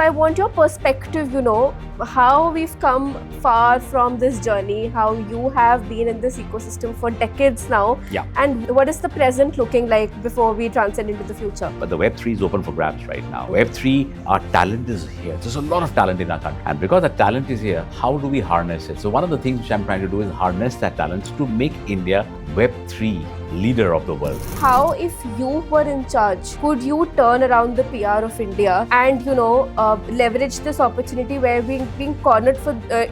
I want your perspective, how we've come far from this journey, how you have been in this ecosystem for decades now, and what is the present looking like before we transcend into the future. But the Web3 is open for grabs right now. Web3, our talent is here. There's a lot of talent in our country. And because that talent is here, how do we harness it? So one of the things which I'm trying to do is harness that talent to make India Web3 leader of the world. How, if you were in charge, could you turn around the PR of India and, leverage this opportunity where we're being cornered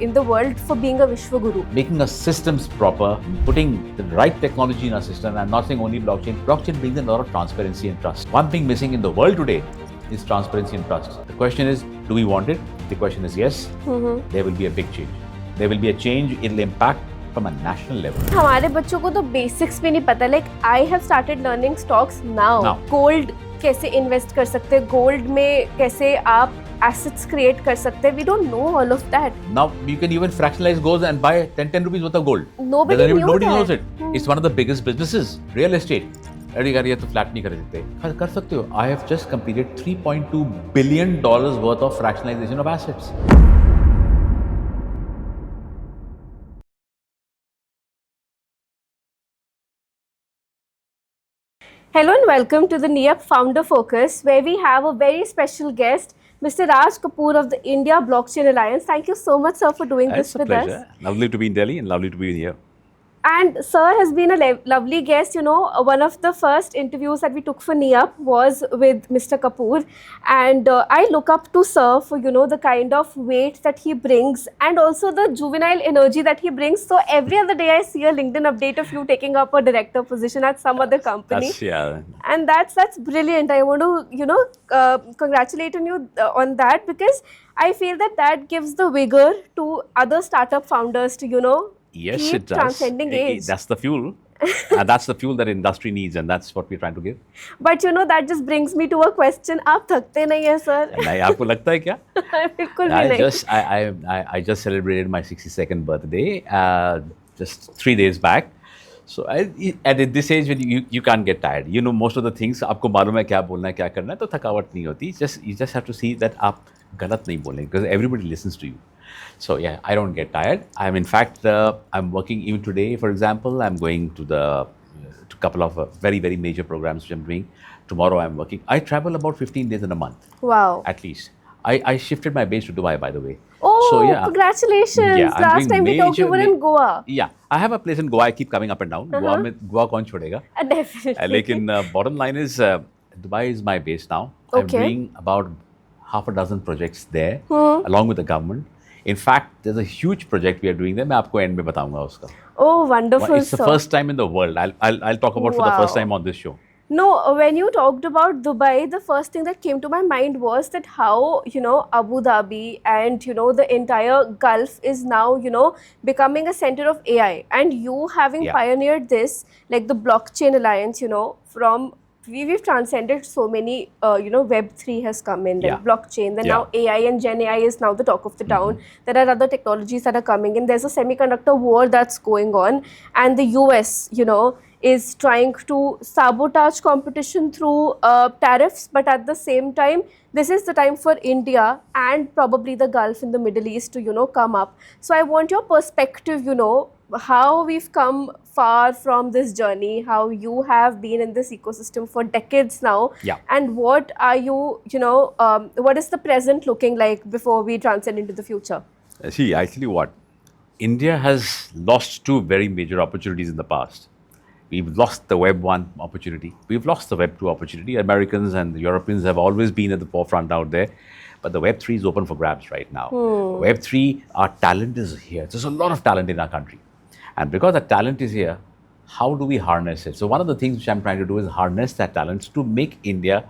in the world for being a Vishwa Guru? Making our systems proper, putting the right technology in our system, and not saying only blockchain. Blockchain brings in a lot of transparency and trust. One thing missing in the world today is transparency and trust. The question is, do we want it? The question is yes. There will be a big change. There will be a change. It'll impact from a national level. हमारे बच्चों को तो basics भी नहीं पता. Like I have started learning stocks now. Gold कैसे invest कर सकते हैं? Gold में कैसे आप assets create कर सकते हैं? We don't know all of that. Now you can even fractionalize gold and buy 10 rupees worth of gold. Nobody knows it. It's one of the biggest businesses. Real estate. अरे यार ये तो flat नहीं कर सकते. कर सकते हो. I have just completed $3.2 billion worth of fractionalization of assets. Hello and welcome to the NeUp Founder Focus, where we have a very special guest, Mr. Raj Kapoor of the India Blockchain Alliance. Thank you so much, sir, for doing this with us. It's a pleasure. Lovely to be in Delhi and lovely to be here. And sir has been a lovely guest. One of the first interviews that we took for NeUp was with Mr. Kapoor. And I look up to sir for, the kind of weight that he brings and also the juvenile energy that he brings. So every other day I see a LinkedIn update of you taking up a director position at some other company. And that's brilliant. I want to, congratulate on you on that, because I feel that gives the vigor to other startup founders to, Yes, keep it does. Transcending age. That's the fuel. And that's the fuel that industry needs, and that's what we're trying to give. But that just brings me to a question. आप थकते नहीं हैं, sir? नहीं, आपको लगता है क्या? बिल्कुल भी नहीं. I just celebrated my 62nd birthday just 3 days back. So at this age, when you can't get tired. Most of the things आपको मालूम है क्या बोलना है, क्या करना है, तो थकावट नहीं होती. You just have to see that आप गलत नहीं बोलेंगे, because everybody listens to you. So yeah, I don't get tired. I'm in fact, I'm working even today, for example. I'm going to a couple of very, very major programs which I'm doing. Tomorrow I'm working. I travel about 15 days in a month. Wow. At least. I shifted my base to Dubai, by the way. Oh, so, yeah. Congratulations. Yeah, Last time we talked, you were in Goa. Yeah, I have a place in Goa. I keep coming up and down. Goa kaun chhodega? Definitely. Lekin bottom line is, Dubai is my base now. Okay. I'm doing about half a dozen projects there, along with the government. In fact, there's a huge project we are doing there. मैं आपको end में बताऊंगा उसका. Oh, wonderful, It's the first time in the world. I'll talk about for the first time on this show. No, when you talked about Dubai, the first thing that came to my mind was that how, Abu Dhabi and, the entire Gulf is now, becoming a center of AI. And you having pioneered this, like the Blockchain Alliance, from we've transcended so many, Web3 has come in, like blockchain, then now AI and Gen AI is now the talk of the town. There are other technologies that are coming in. There's a semiconductor war that's going on, and the US, is trying to sabotage competition through tariffs, but at the same time, this is the time for India and probably the Gulf in the Middle East to, come up. So I want your perspective, how we've come far from this journey, how you have been in this ecosystem for decades now, and what are you, what is the present looking like before we transcend into the future? See, actually what? India has lost two very major opportunities in the past. We've lost the Web 1 opportunity. We've lost the Web 2 opportunity. Americans and the Europeans have always been at the forefront out there. But the Web 3 is open for grabs right now. Web 3, our talent is here. There's a lot of talent in our country. And because that talent is here, how do we harness it? So one of the things which I'm trying to do is harness that talent to make India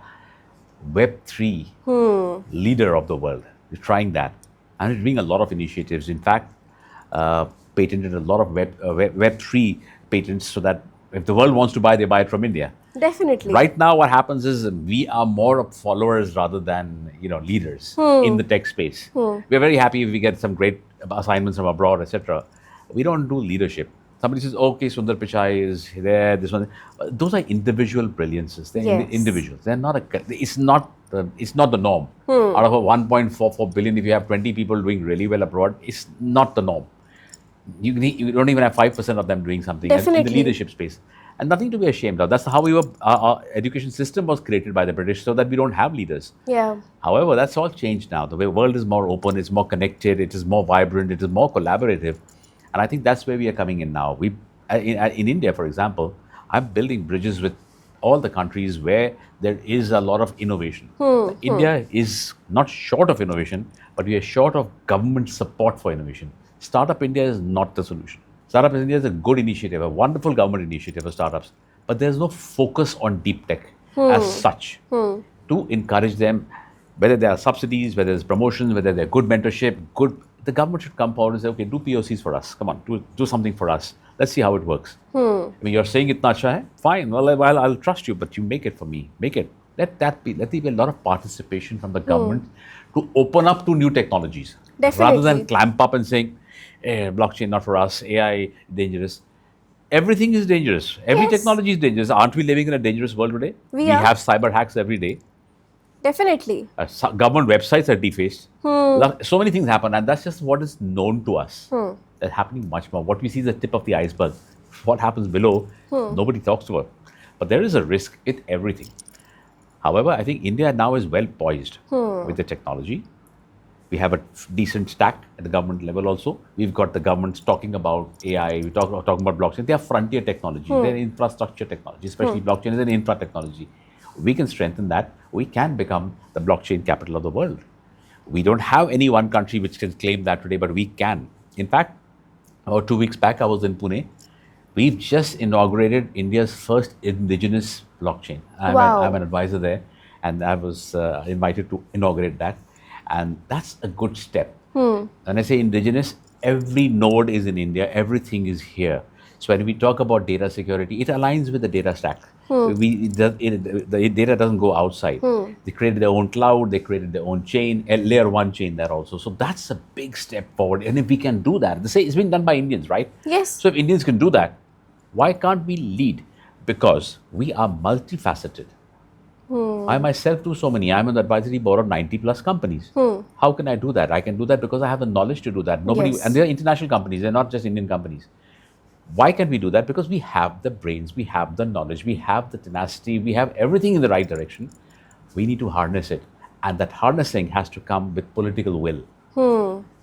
Web 3 leader of the world. We're trying that. And we're doing a lot of initiatives. In fact, patented a lot of Web 3 patents so that if the world wants to buy, they buy it from India. Definitely. Right now, what happens is we are more of followers rather than leaders in the tech space. We're very happy if we get some great assignments from abroad, etc. We don't do leadership. Somebody says, okay, Sundar Pichai is there, this one. Those are individual brilliances. They're individuals. They're not it's not It's not the norm. Out of a 1.44 billion, if you have 20 people doing really well abroad, it's not the norm. You don't even have 5% of them doing something in the Definitely. leadership space. And nothing to be ashamed of. That's how our education system was created by the British, so that we don't have leaders. Yeah. However, that's all changed now. The world is more open, it's more connected, it is more vibrant, it is more collaborative. And I think that's where we are coming in now. In India, for example, I'm building bridges with all the countries where there is a lot of innovation. India is not short of innovation, but we are short of government support for innovation. Startup India is not the solution. Startup India is a good initiative, a wonderful government initiative for startups, but there's no focus on deep tech as such to encourage them, whether there are subsidies, whether there's promotions, whether there's good mentorship, the government should come forward and say, okay, do POCs for us. Come on, do something for us. Let's see how it works. I mean, you're saying itna acha hai? Fine, well, I'll trust you, but you make it for me. Make it. Let there be a lot of participation from the government to open up to new technologies. Definitely. Rather than clamp up and saying, blockchain not for us, AI dangerous. Everything is dangerous. Every Yes. technology is dangerous. Aren't we living in a dangerous world today? We are. have cyber hacks every day. Definitely. Government websites are defaced. So many things happen, and that's just what is known to us. That's happening much more. What we see is the tip of the iceberg. What happens below, nobody talks about. But there is a risk in everything. However, I think India now is well poised with the technology. We have a decent stack at the government level also. We've got the governments talking about AI, talking about blockchain. They are frontier technology, they're infrastructure technology, especially blockchain is an infra technology. We can strengthen that. We can become the blockchain capital of the world. We don't have any one country which can claim that today, but we can. In fact, about 2 weeks back, I was in Pune. We've just inaugurated India's first indigenous blockchain. Wow. I'm an advisor there, and I was invited to inaugurate that. And that's a good step. When I say indigenous, every node is in India, everything is here. So when we talk about data security, it aligns with the data stack. The data doesn't go outside. They created their own cloud, they created their own chain, a layer one chain there also. So that's a big step forward. And if we can do that, it's been done by Indians, right? Yes. So if Indians can do that, why can't we lead? Because we are multifaceted. I myself do so many. I'm on the advisory board of 90 plus companies. How can I do that? I can do that because I have the knowledge to do that. Yes. And they're international companies, they're not just Indian companies. Why can we do that? Because we have the brains, we have the knowledge, we have the tenacity, we have everything in the right direction. We need to harness it. And that harnessing has to come with political will.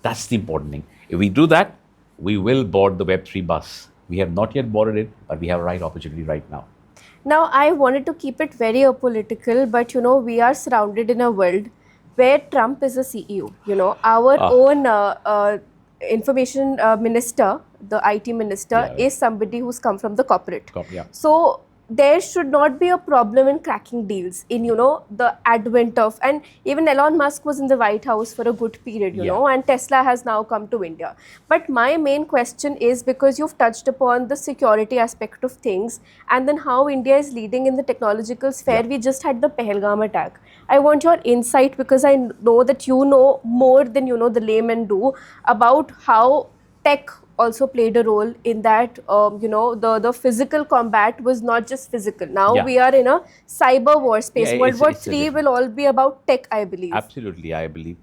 That's the important thing. If we do that, we will board the Web3 bus. We have not yet boarded it, but we have a right opportunity right now. Now, I wanted to keep it very apolitical, but we are surrounded in a world where Trump is a CEO. Our own information minister, the IT minister, is somebody who's come from the corporate. So there should not be a problem in cracking deals in the advent of, and even Elon Musk was in the White House for a good period, and Tesla has now come to India. But my main question is, because you've touched upon the security aspect of things and then how India is leading in the technological sphere. We just had the Pahalgam attack. I want your insight, because I know that you know more than the laymen do about how tech also played a role in that. The physical combat was not just physical. Now we are in a cyber war space. World War III will all be about tech, I believe. Absolutely, I believe.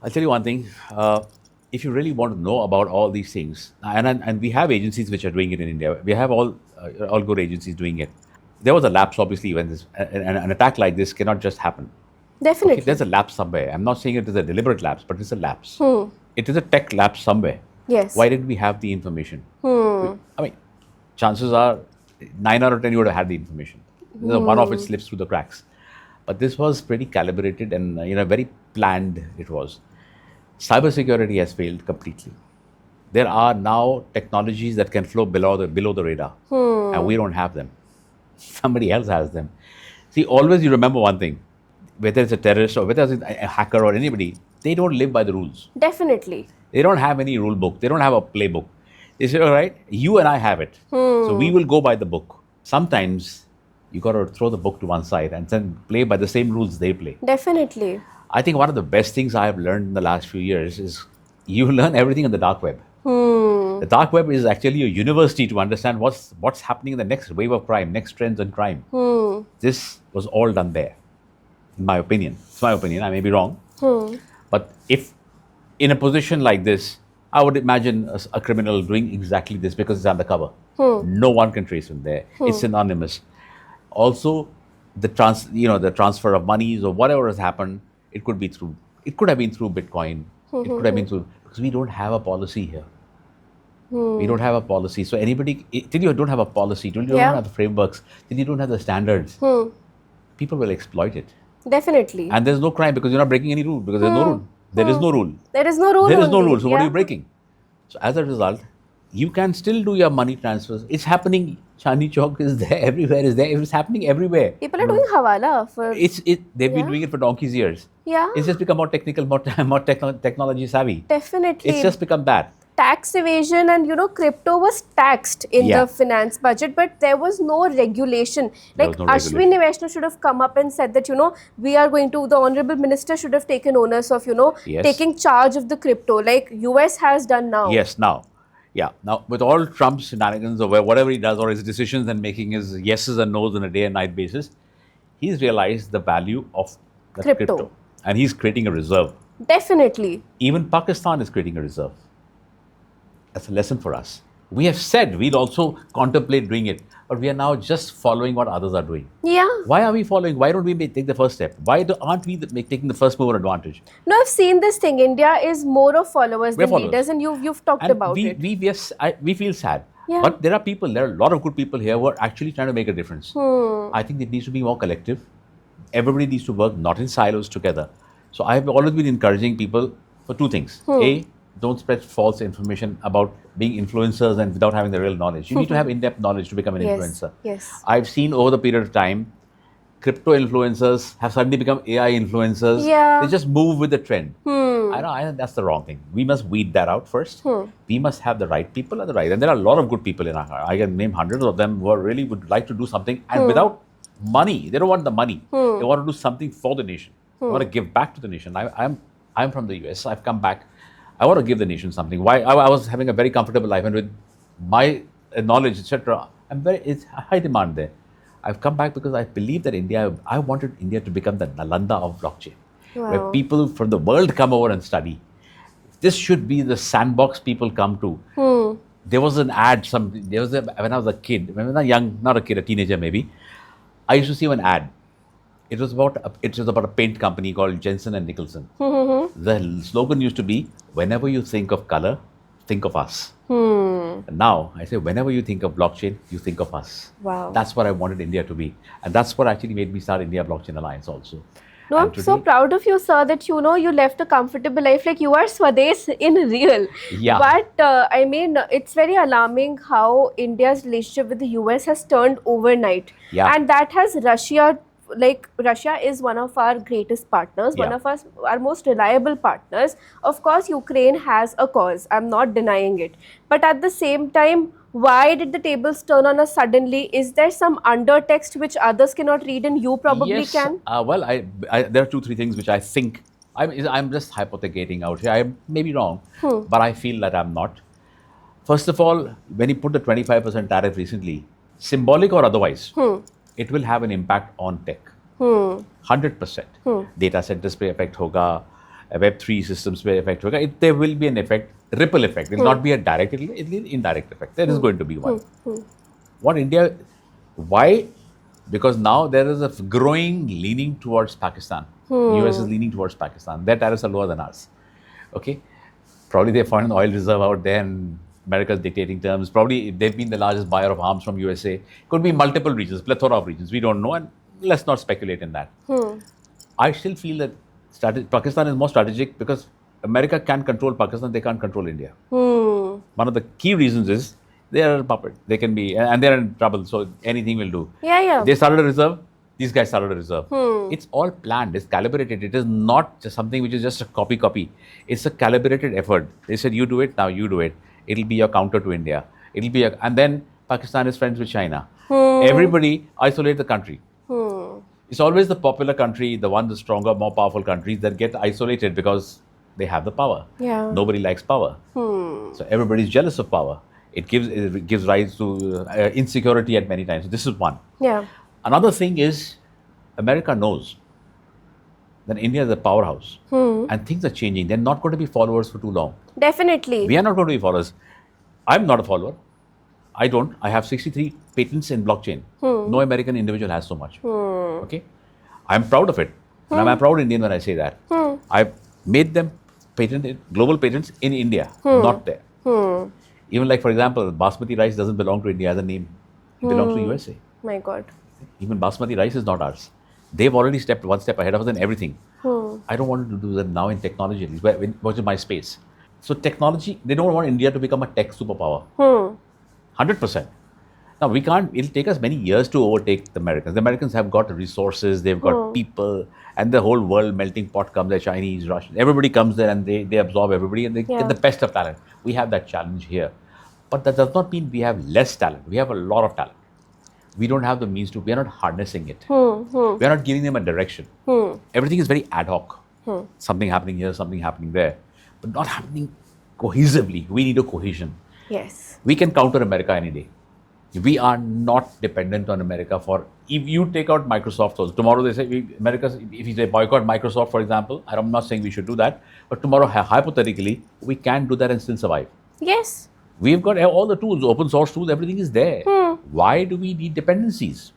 I'll tell you one thing. If you really want to know about all these things, and we have agencies which are doing it in India. We have all good agencies doing it. There was a lapse, obviously, when an attack like this cannot just happen. Definitely. Okay, there's a lapse somewhere. I'm not saying it is a deliberate lapse, but it's a lapse. It is a tech lapse somewhere. Yes. Why didn't we have the information? I mean, chances are 9 out of 10 you would have had the information. One of it slips through the cracks. But this was pretty calibrated and very planned it was. Cybersecurity has failed completely. There are now technologies that can flow below the radar, and we don't have them. Somebody else has them. See, always you remember one thing, whether it's a terrorist or whether it's a hacker or anybody, they don't live by the rules. Definitely. They don't have any rule book. They don't have a playbook. They say, all right, you and I have it. So we will go by the book. Sometimes you got to throw the book to one side and then play by the same rules they play. Definitely. I think one of the best things I have learned in the last few years is you learn everything on the dark web. The dark web is actually a university to understand what's happening in the next wave of crime, next trends in crime. This was all done there. in my opinion. It's my opinion, I may be wrong. Hmm. But if in a position like this, I would imagine a criminal doing exactly this because it's undercover. No one can trace him there. It's anonymous. Also, the transfer of monies or whatever has happened, it could have been through Bitcoin. It could have been through, because we don't have a policy here. We don't have a policy. So till you don't have a policy, till you don't have the frameworks, till you don't have the standards, people will exploit it. Definitely. And there's no crime because you're not breaking any rule, because there's no rule. There is no rule. There is no rule. There is no only. rule. So what are you breaking? So as a result, you can still do your money transfers. It's happening. Chandni Chowk is there. Everywhere is there. It's happening everywhere. People are doing hawala for. They've been doing it for donkey's years. Yeah. It's just become more technical, more technology savvy. Definitely. It's just become that. Tax evasion and crypto was taxed in the finance budget, but there was no regulation. Like Ashwini Vaishnaw should have come up and said that we are going to, the honorable minister should have taken onus of taking charge of the crypto, like US has done now. Yes, now. Yeah, now with all Trump's shenanigans or whatever he does, or his decisions and making his yeses and nos on a day and night basis, he's realized the value of the crypto. And he's creating a reserve. Definitely. Even Pakistan is creating a reserve. That's a lesson for us. We have said we'll also contemplate doing it, but we are now just following what others are doing. Yeah. Why are we following? Why don't we take the first step? Why aren't we taking the first mover advantage? No, I've seen this thing. India is more of followers than leaders, and you've talked about it. We feel sad. Yeah. But there are a lot of good people here who are actually trying to make a difference. I think it needs to be more collective. Everybody needs to work not in silos together. So I've always been encouraging people for two things. A, don't spread false information about being influencers and without having the real knowledge. You need to have in-depth knowledge to become an influencer. Yes. I've seen over the period of time, crypto influencers have suddenly become AI influencers. Yeah. They just move with the trend. I know that's the wrong thing. We must weed that out first. We must have the right people at the right. And there are a lot of good people in our. I can name hundreds of them who really would like to do something and without money. They don't want the money. They want to do something for the nation. They want to give back to the nation. I'm from the US. I've come back. I want to give the nation something. Why? I was having a very comfortable life, and with my knowledge, etc., it's high demand there. I've come back because I believe that I wanted India to become the Nalanda of blockchain, where people from the world come over and study. This should be the sandbox people come to. There was an ad. When I was a kid, when I was young, not a kid, a teenager maybe, I used to see an ad. It was about a paint company called Jensen and Nicholson. The slogan used to be, "Whenever you think of color, think of us." And now I say, whenever you think of blockchain, you think of us. Wow. That's what I wanted India to be, and that's what actually made me start India Blockchain Alliance also. No, I'm so proud of you, sir, that you left a comfortable life. Like, you are Swades in real. Yeah. But I mean, it's very alarming how India's relationship with the US has turned overnight. Yeah. And that has Russia. Like, Russia is one of our greatest partners, one of our most reliable partners. Of course, Ukraine has a cause. I'm not denying it. But at the same time, why did the tables turn on us suddenly? Is there some undertext which others cannot read and you probably can? Well, there are 2-3 things which I think, I'm just hypothecating out here. I may be wrong, but I feel that I'm not. First of all, when he put the 25% tariff recently, symbolic or otherwise, it will have an impact on tech. 100%. Data centers पे effect होगा, Web3 systems पे effect होगा. There will be an effect, ripple effect. It will not be a direct, it will be an indirect effect. There is going to be one. Why? Because now there is a growing leaning towards Pakistan. US is leaning towards Pakistan. Their tariffs are lower than ours. Okay? Probably they found an oil reserve out there and America's dictating terms. Probably they've been the largest buyer of arms from USA. Could be multiple regions, plethora of regions. We don't know, and let's not speculate in that. I still feel that Pakistan is more strategic because America can control Pakistan, they can't control India. One of the key reasons is they are a puppet. They can be, and they're in trouble, so anything will do. Yeah. They started a reserve. These guys started a reserve. It's all planned. It's calibrated. It is not just something which is just a copy. It's a calibrated effort. They said, you do it, now you do it. It'll be your counter to India. And then Pakistan is friends with China. Everybody isolate the country. It's always the popular country, the stronger, more powerful countries that get isolated because they have the power. Yeah. Nobody likes power. So everybody's jealous of power. It gives rise to insecurity at many times. So this is one. Yeah. Another thing is, America knows then India is a powerhouse. And things are changing. They're not going to be followers for too long. Definitely. We are not going to be followers. I'm not a follower. I don't. I have 63 patents in blockchain. No American individual has so much. Okay? I'm proud of it. And I'm a proud Indian when I say that. I've made them global patents in India, not there. Even like, for example, basmati rice doesn't belong to India as a name. It belongs to USA. My God. Even basmati rice is not ours. They've already stepped one step ahead of us in everything. I don't want to do that now in technology, at least, which is my space. So technology, they don't want India to become a tech superpower. 100%. Now, it'll take us many years to overtake the Americans. The Americans have got resources, they've got people, and the whole world melting pot comes, the Chinese, Russians, everybody comes there and they absorb everybody and they get the best of talent. We have that challenge here. But that does not mean we have less talent. We have a lot of talent. We don't have the means to, we are not harnessing it. We are not giving them a direction. Everything is very ad hoc. Something happening here, something happening there, but not happening cohesively. We need a cohesion. Yes. We can counter America any day. We are not dependent on America for, if you take out Microsoft, so tomorrow they say, if you say boycott Microsoft, for example, I'm not saying we should do that, but tomorrow, hypothetically, we can do that and still survive. Yes. We've got all the tools, open source tools, everything is there. Why do we need dependencies?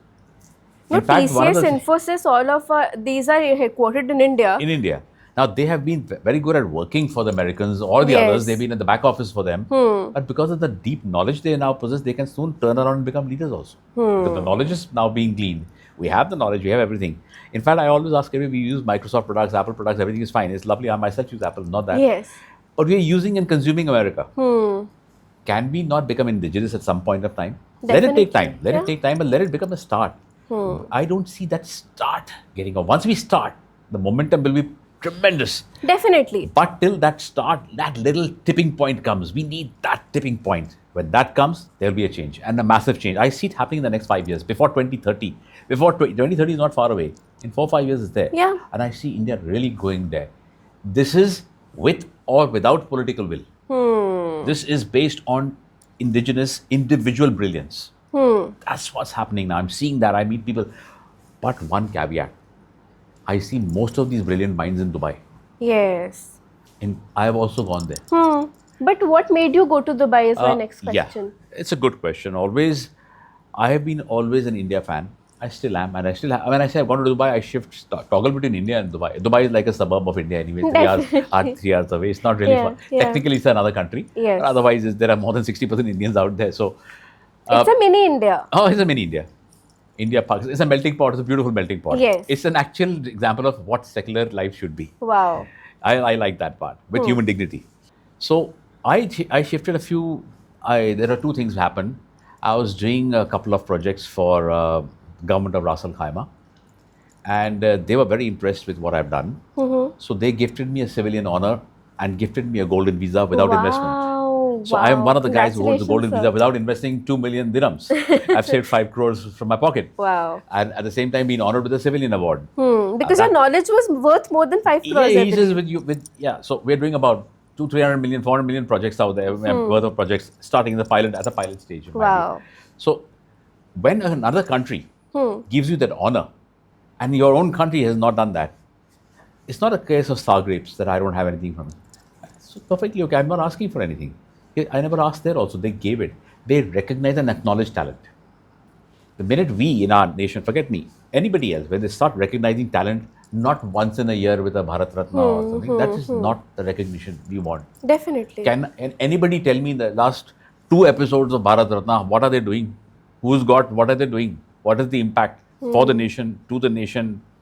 No, TCS, Infosys, all of these are headquartered in India. In India. Now, they have been very good at working for the Americans or the others. They've been in the back office for them. But because of the deep knowledge they now possess, they can soon turn around and become leaders also. Because the knowledge is now being gleaned. We have the knowledge, we have everything. In fact, I always ask everybody, we use Microsoft products, Apple products, everything is fine. It's lovely. I myself use Apple, not that. Yes. But we are using and consuming America. Can we not become indigenous at some point of time? Definitely. Let it take time. Let it take time, but let it become a start. I don't see that start getting off. Once we start, the momentum will be tremendous. Definitely. But till that start, that little tipping point comes. We need that tipping point. When that comes, there will be a change, and a massive change. I see it happening in the next 5 years, before 2030. Before 2030 is not far away. In 4 or 5 years, it's there. Yeah. And I see India really going there. This is with or without political will. This is based on individual brilliance. That's what's happening now. I'm seeing that. I meet people. But one caveat. I see most of these brilliant minds in Dubai. Yes. And I have also gone there. But what made you go to Dubai is my next question. Yeah, it's a good question. I have been always an India fan. I still am, and I still have. When I say I've gone to Dubai, I toggle between India and Dubai. Dubai is like a suburb of India anyway. 3 hours away. It's not really far. Technically, it's another country. Yes. But otherwise, there are more than 60% Indians out there. So it's a mini India. Oh, it's a mini India. India, Pakistan. It's a melting pot. It's a beautiful melting pot. Yes. It's an actual example of what secular life should be. Wow. I like that part with human dignity. So I shifted a few. There are two things happened. I was doing a couple of projects for government of Ras Al Khaimah, and they were very impressed with what I've done. So they gifted me a civilian honor and gifted me a golden visa without investment. So I am one of the guys who holds the golden visa without investing 2 million dirhams. I've saved 5 crores from my pocket. Wow. And at the same time been honored with a civilian award. Because your knowledge was worth more than 5 crores. Yeah, he says so we're doing about 300 million, 400 million projects out there, worth of projects starting at the pilot stage. Wow. So when another country gives you that honor and your own country has not done that, it's not a case of sour grapes that I don't have anything from it. So perfectly okay. I'm not asking for anything. I never asked there also. They gave it. They recognize and acknowledge talent. The minute we in our nation, forget me, anybody else, when they start recognizing talent, not once in a year with a Bharat Ratna or something, that is not the recognition we want. Definitely. Can anybody tell me the last 2 episodes of Bharat Ratna, what are they doing? What are they doing? What is the impact for the nation,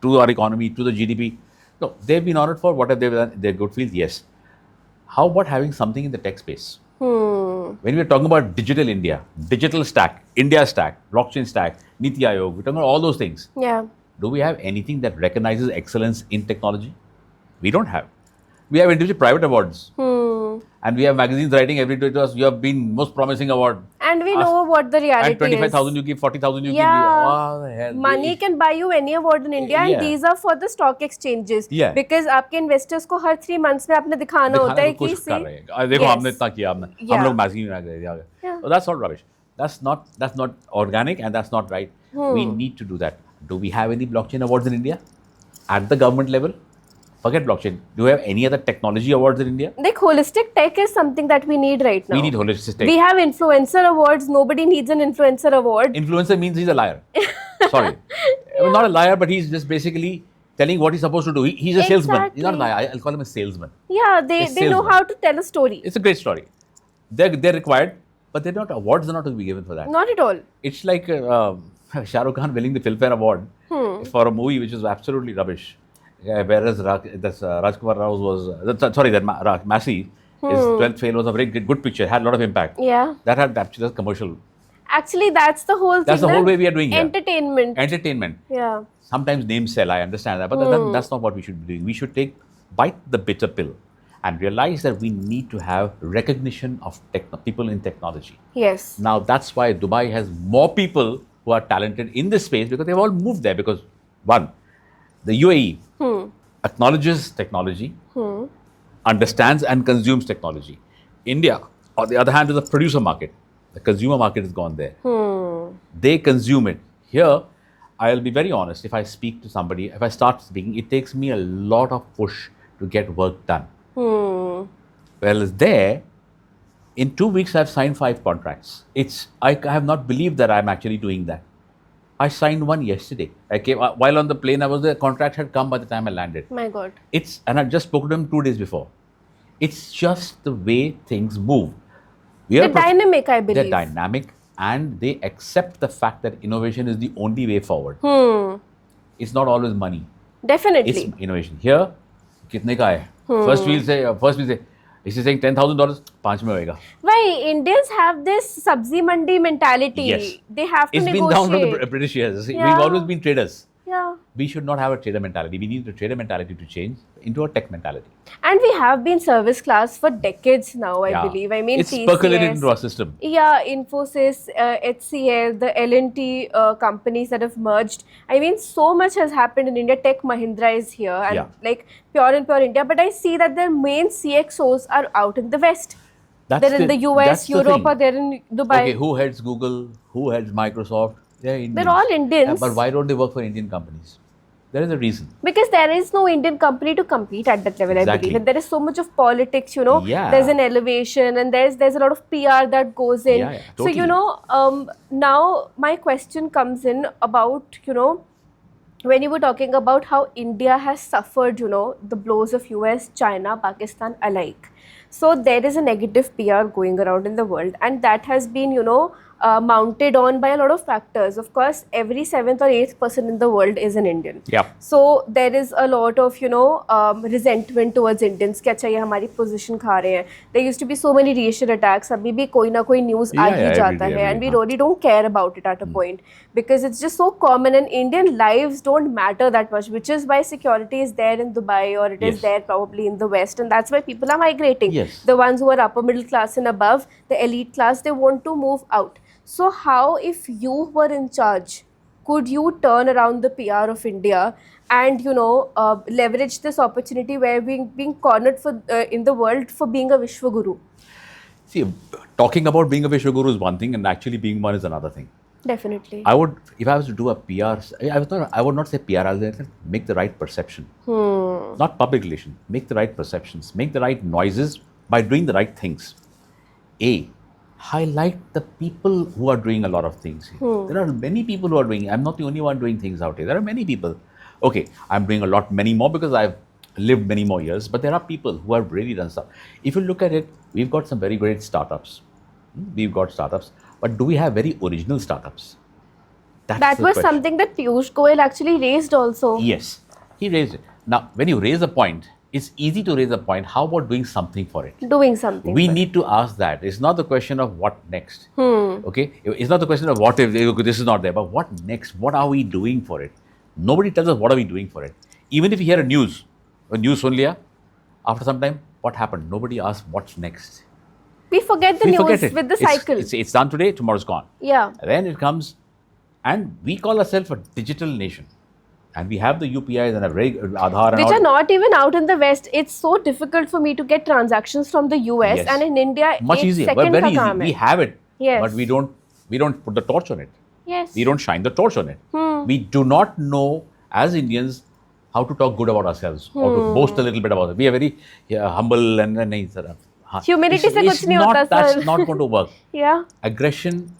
to our economy, to the GDP? No, they've been honored for what have they done? Their good fields, yes. How about having something in the tech space? When we're talking about digital India, digital stack, India stack, blockchain stack, Niti Aayog, we're talking about all those things. Yeah. Do we have anything that recognizes excellence in technology? We don't have. We have individual private awards. And we have magazines writing every day to us, you have been most promising award. And we know what the reality is. And 25,000 you give, 40,000 you give. Wow, the hell. Money can buy you any award in India and these are for the stock exchanges. Yeah. Because आपके investors को हर 3 months में आपने दिखाना होता है कि see. देखो हमने इतना किया हमने. हम लोग magazine में आ गए. So that's all rubbish. That's not organic and that's not right. We need to do that. Do we have any blockchain awards in India? At the government level? Forget blockchain. Do we have any other technology awards in India? Like holistic tech is something that we need right now. We need holistic tech. We have influencer awards. Nobody needs an influencer award. Influencer means he's a liar. Sorry. Well, not a liar, but he's just basically telling what he's supposed to do. He's a salesman. He's not a liar. I'll call him a salesman. Yeah, they know how to tell a story. It's a great story. They're required, but they're not, awards are not to be given for that. Not at all. It's like Shah Rukh Khan winning the Filmfare Award for a movie which is absolutely rubbish. Whereas Raj Kapoor was, Massey, his 12th Fail was a very good picture, had a lot of impact. Yeah. That had actually a commercial. Actually, that's the whole thing. That's the whole way we are doing here. Entertainment. Yeah. Sometimes names sell, I understand that, but that's not what we should be doing. We should bite the bitter pill and realize that we need to have recognition of people in technology. Yes. Now, that's why Dubai has more people who are talented in this space because they've all moved there because, one, the UAE acknowledges technology, understands and consumes technology. India, on the other hand, is a producer market. The consumer market has gone there. They consume it. Here, I'll be very honest, if I speak to somebody, if I start speaking, it takes me a lot of push to get work done. Whereas there, in 2 weeks, I've signed 5 contracts. I have not believed that I'm actually doing that. I signed one yesterday. I came while on the plane. The contract had come by the time I landed. My God. And I just spoke to them 2 days before. It's just the way things move. They're dynamic, I believe. They're dynamic, and they accept the fact that innovation is the only way forward. It's not always money. Definitely. It's innovation. Here, kitne ka hai? First we'll say, is he saying $10,000? 5 mein hoega. Why Indians have this sabzi mandi mentality? Yes. They have to negotiate. It's been down from the British years. Yeah. We've always been traders. Yeah. We should not have a trader mentality. We need the trader mentality to change into a tech mentality. And we have been service class for decades now, I believe. I mean, it's percolated into our system. Yeah, Infosys, HCL, the L&T companies that have merged. I mean, so much has happened in India. Tech Mahindra is here and like pure India. But I see that their main CXOs are out in the West. They're in the US, Europe, or they're in Dubai. Okay, who heads Google? Who heads Microsoft? They're all Indians. But why don't they work for Indian companies? There is a reason. Because there is no Indian company to compete at that level, I believe. And there is so much of politics, There's an elevation and there's a lot of PR that goes in. Totally. So, now my question comes in about, when you were talking about how India has suffered, the blows of US, China, Pakistan alike. So there is a negative PR going around in the world, and that has been, mounted on by a lot of factors. Of course, every 7th or 8th person in the world is an Indian. Yeah. So there is a lot of, resentment towards Indians. Kya chahiye hamari position kha rahe hain. There used to be so many racial attacks. Abhi bhi koi na koi news aa hi jata hai, and we really don't care about it at a point because it's just so common, and Indian lives don't matter that much, which is why security is there in Dubai, or it is there probably in the West, and that's why people are migrating. The ones who are upper middle class and above, the elite class, they want to move out. So how, if you were in charge, could you turn around the PR of India and, leverage this opportunity where we're being cornered in the world for being a Vishwaguru? See, talking about being a Vishwaguru is one thing and actually being one is another thing. Definitely. If I was to do a PR, I would not say PR, I would say make the right perception. Not public relations. Make the right perceptions. Make the right noises by doing the right things. Highlight the people who are doing a lot of things. There are many people who are doing. I'm not the only one doing things out here. There are many people. Okay, I'm doing many more because I've lived many more years. But there are people who have really done stuff. If you look at it, we've got some very great startups. But do we have very original startups? That was something that Piyush Goyal actually raised also. Yes, he raised it. Now, when you raise a point, it's easy to raise a point. How about doing something for it? Doing something. We need to ask that. It's not the question of what next. Okay? It's not the question of what if this is not there, but what next? What are we doing for it? Nobody tells us what are we doing for it. Even if you hear a news सुन लिया, after some time, what happened? Nobody asks what's next. We forget the news with the cycle. It's done today, tomorrow's gone. Yeah. Then it comes, and we call ourselves a digital nation. And we have the UPIs and a Aadhaar. Which are not even out in the West. It's so difficult for me to get transactions from the US, and in India, much easier. Well, very easy. We have it, but we don't put the torch on it. Yes. We don't shine the torch on it. We do not know, as Indians, how to talk good about ourselves or to boast a little bit about it. We are very humble and nahi sir. Humility से कुछ नहीं होता, That's sir. not going to work. Yeah. Aggression,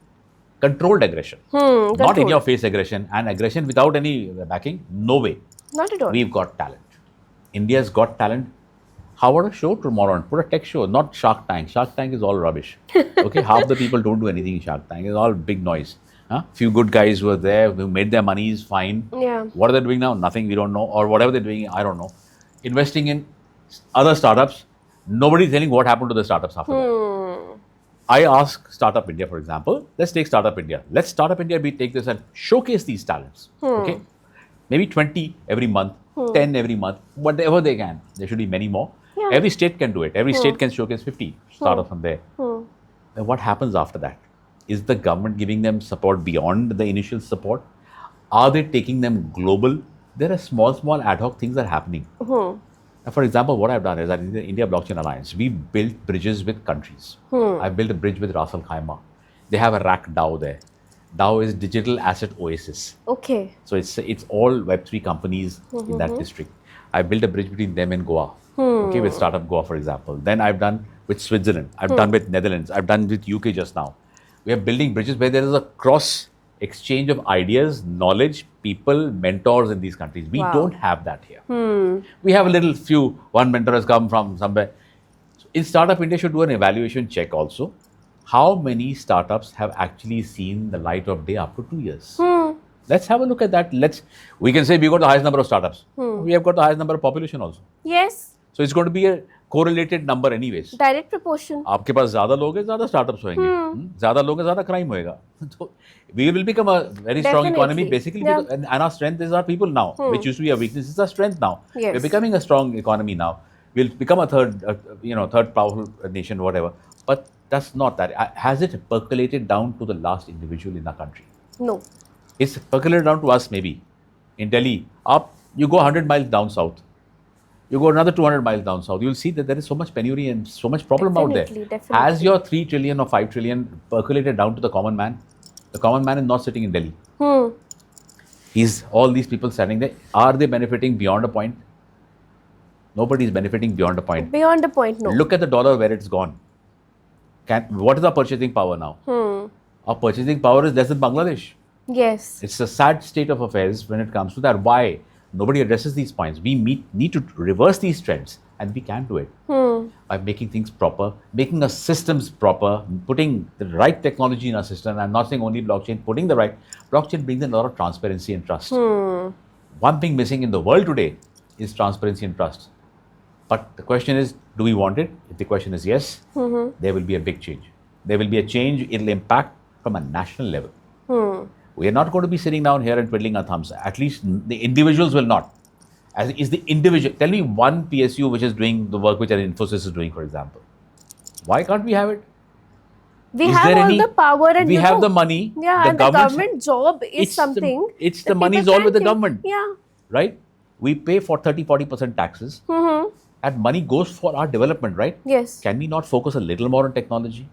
controlled aggression, not in controlled. your face aggression, and aggression without any backing. No way. Not at all. We've got talent. India's got talent. How about a show tomorrow on? Put a tech show, not Shark Tank. Shark Tank is all rubbish. Okay, half the people don't do anything in Shark Tank. It's all big noise. Few good guys who are there, who made their money is fine. Yeah. What are they doing now? Nothing. We don't know. Or whatever they're doing, I don't know. Investing in other startups. Nobody's telling what happened to the startups after that. I ask Startup India, for example. Let's take Startup India. Let's Startup India. We take this and showcase these talents. Okay, maybe 20 every month, 10 every month, whatever they can. There should be many more. Yeah. Every state can do it. Every state can showcase 50 startups from there. Then what happens after that? Is the government giving them support beyond the initial support? Are they taking them global? There are small ad hoc things that are happening. For example, what I've done is that in the India Blockchain Alliance, we built bridges with countries. I built a bridge with Ras Al Khaimah. They have a RAC DAO there. DAO is Digital Asset Oasis. Okay. So it's all Web3 companies in that district. I built a bridge between them and Goa. Okay, with Startup Goa, for example. Then I've done with Switzerland. I've done with Netherlands. I've done with UK just now. We are building bridges where there is a cross exchange of ideas, knowledge, people, mentors in these countries. We don't have that here. We have a little few. One mentor has come from somewhere. So in Startup India should do an evaluation check also. How many startups have actually seen the light of day after 2 years? Let's have a look at that. We can say we got the highest number of startups. We have got the highest number of population also. Yes. So it's going to be a correlated number anyways. Direct proportion. आपके पास ज़्यादा लोग हैं, ज़्यादा startups होंगे. ज़्यादा लोग हैं, ज़्यादा crime होएगा. So we will become a very strong economy basically. Yeah. And our strength is our people now, which used to be a weakness. It's our strength now. Yes. We're becoming a strong economy now. We'll become a third powerful nation, whatever. But that's not that. Has it percolated down to the last individual in our country? No. It's percolated down to us maybe. In Delhi, you go 100 miles down south. You go another 200 miles down south, you'll see that there is so much penury and so much problem out there. Definitely. Has your 3 trillion or 5 trillion percolated down to the common man? The common man is not sitting in Delhi. All these people standing there, are they benefiting beyond a point? Nobody is benefiting beyond a point. Beyond a point, no. Look at the dollar where it's gone. What is our purchasing power now? Our purchasing power is less than Bangladesh. Yes. It's a sad state of affairs when it comes to that. Why? Nobody addresses these points. We need to reverse these trends, and we can do it by making things proper, making our systems proper, putting the right technology in our system. I'm not saying only blockchain, putting the right blockchain brings in a lot of transparency and trust. One thing missing in the world today is transparency and trust. But the question is, do we want it? If the question is yes, there will be a big change. There will be a change. It'll impact from a national level. We are not going to be sitting down here and twiddling our thumbs. At least the individuals will not. As is the individual. Tell me one PSU which is doing the work which Infosys is doing, for example. Why can't we have it? We have all the power and we have the money. Yeah, and the government job is something. It's the money is all with the government. Yeah. Right? We pay for 30-40% taxes. And money goes for our development, right? Yes. Can we not focus a little more on technology?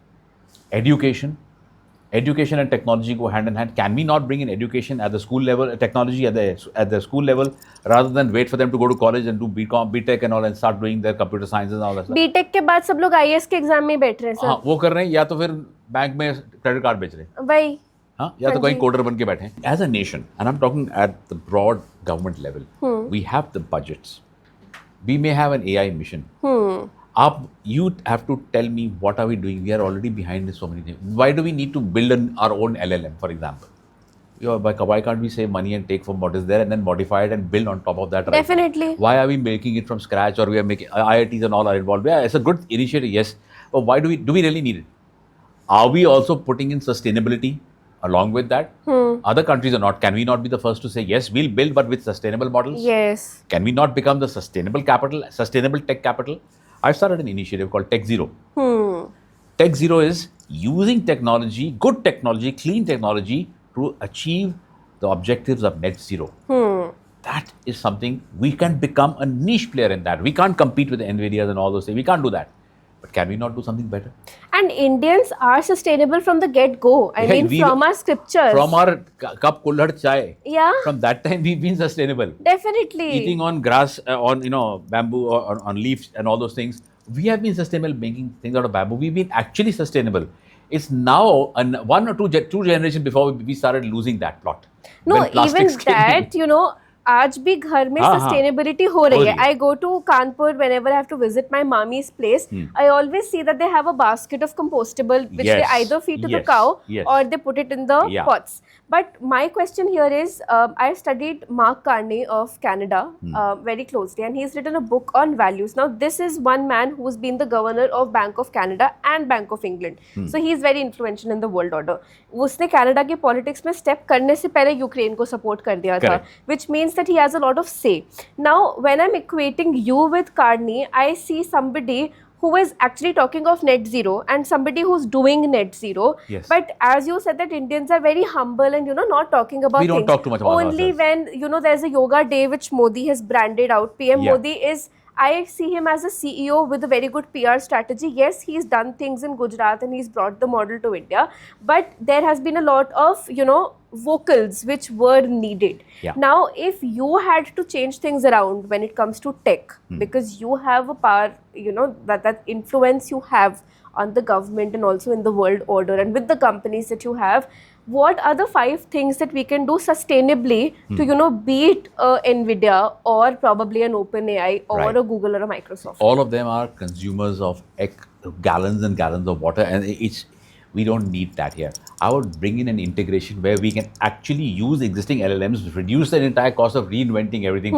Education and technology go hand in hand. Can we not bring in education at the school level, technology at the school level, rather than wait for them to go to college and do BCom, BTech and all and start doing their computer sciences and all that stuff? BTech के बाद सब लोग IAS के exam में बैठ रहे हैं sir. हाँ, वो कर रहे हैं या तो फिर बैंक में क्रेडिट कार्ड बेच रहे हैं. वही. हाँ, या तो कहीं कोडर बन के बैठे हैं. As a nation, and I'm talking at the broad government level, we have the budgets. We may have an AI mission. You have to tell me what are we doing. We are already behind in so many things. Why do we need to build our own LLM, for example? Why can't we save money and take from what is there and then modify it and build on top of that? Right? Definitely. Why are we making it from scratch, or we are making IITs and all are involved? Yeah, it's a good initiative, yes. But why do we really need it? Are we also putting in sustainability along with that? Other countries are not. Can we not be the first to say, yes, we'll build, but with sustainable models? Yes. Can we not become the sustainable tech capital? I've started an initiative called Tech Zero. Tech Zero is using technology, good technology, clean technology to achieve the objectives of net zero. That is something we can become a niche player in that. We can't compete with the NVIDIAs and all those things. We can't do that. But can we not do something better? And Indians are sustainable from the get-go. I Yeah, mean, from our scriptures. From our cup kullad chai. Yeah. From that time, we've been sustainable. Definitely. Eating on grass, on bamboo, or on leaves, and all those things. We have been sustainable making things out of bamboo. We've been actually sustainable. It's now one or two generations before we started losing that plot. No, even that, आज भी घर में sustainability हो रही है. I go to Kanpur whenever I have to visit my mommy's place. I always see that they have a basket of compostable which they either feed to the cow or they put it in the pots. But my question here is, I studied Mark Carney of Canada very closely, and he's written a book on values. Now, this is one man who's been the governor of Bank of Canada and Bank of England. So he's very influential in the world order. उसने Canada के politics में step करने से पहले Ukraine को support कर दिया था, which means that he has a lot of say. Now, when I'm equating you with Carney, I see somebody who is actually talking of net zero and somebody who's doing net zero. Yes. But as you said that Indians are very humble and, not talking about things. We don't talk too much about only ourselves. when, there's a yoga day which Modi has branded out. PM Modi is... I see him as a CEO with a very good PR strategy. Yes, he's done things in Gujarat and he's brought the model to India. But there has been a lot of, vocals which were needed. Yeah. Now, if you had to change things around when it comes to tech, because you have a power, that influence you have on the government and also in the world order and with the companies that you have, what are the 5 things that we can do sustainably to, beat NVIDIA or probably an OpenAI or a Google or a Microsoft? All of them are consumers of gallons and gallons of water, and we don't need that here. I would bring in an integration where we can actually use existing LLMs, reduce the entire cost of reinventing everything,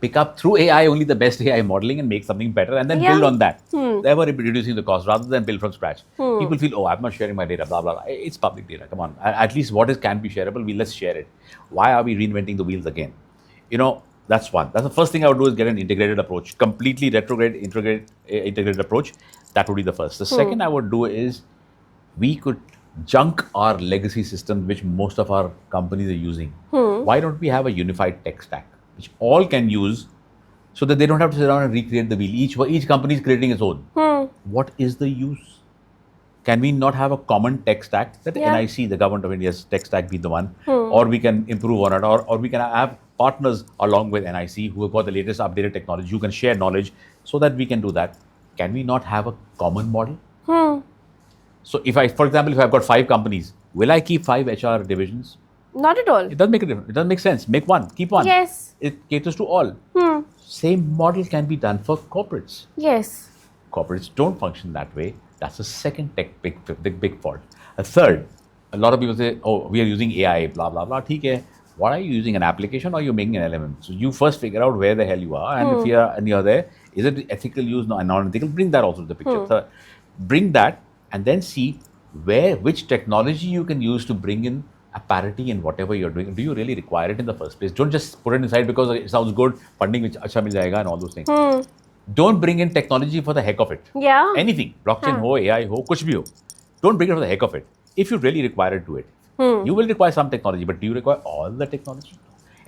pick up through AI only the best AI modeling and make something better, and then build on that. Therefore, reducing the cost rather than build from scratch. People feel, I'm not sharing my data, blah, blah, blah. It's public data. Come on. At least what can be shareable, let's share it. Why are we reinventing the wheels again? That's one. That's the first thing I would do is get an integrated approach, completely retrograde, integrated approach. That would be the first. The second I would do is we could junk our legacy systems, which most of our companies are using. Why don't we have a unified tech stack, which all can use, so that they don't have to sit down and recreate the wheel. Each company is creating its own. What is the use? Can we not have a common tech stack? That NIC, the Government of India's tech stack, be the one, or we can improve on it, or we can have partners along with NIC who have got the latest updated technology, who can share knowledge, so that we can do that. Can we not have a common model? So for example, if I've got 5 companies, will I keep 5 HR divisions? Not at all. It doesn't make a difference. It doesn't make sense. Make one. Keep one. Yes. It caters to all. Same model can be done for corporates. Yes. Corporates don't function that way. That's the second big fault. A third, a lot of people say, we are using AI, blah, blah, blah. Okay. What are you using, an application or are you making an element? So you first figure out where the hell you are, and if you're there, is it ethical use, non-ethical? Bring that also to the picture. Third, bring that and then see which technology you can use to bring in a parity in whatever you're doing. Do you really require it in the first place? Don't just put it inside because it sounds good, funding which acha mil jayega and all those things. Don't bring in technology for the heck of it. Yeah. Anything, blockchain ho, AI ho, kuch bhi ho. Don't bring it for the heck of it. If you really require it, do it. You will require some technology, but do you require all the technology?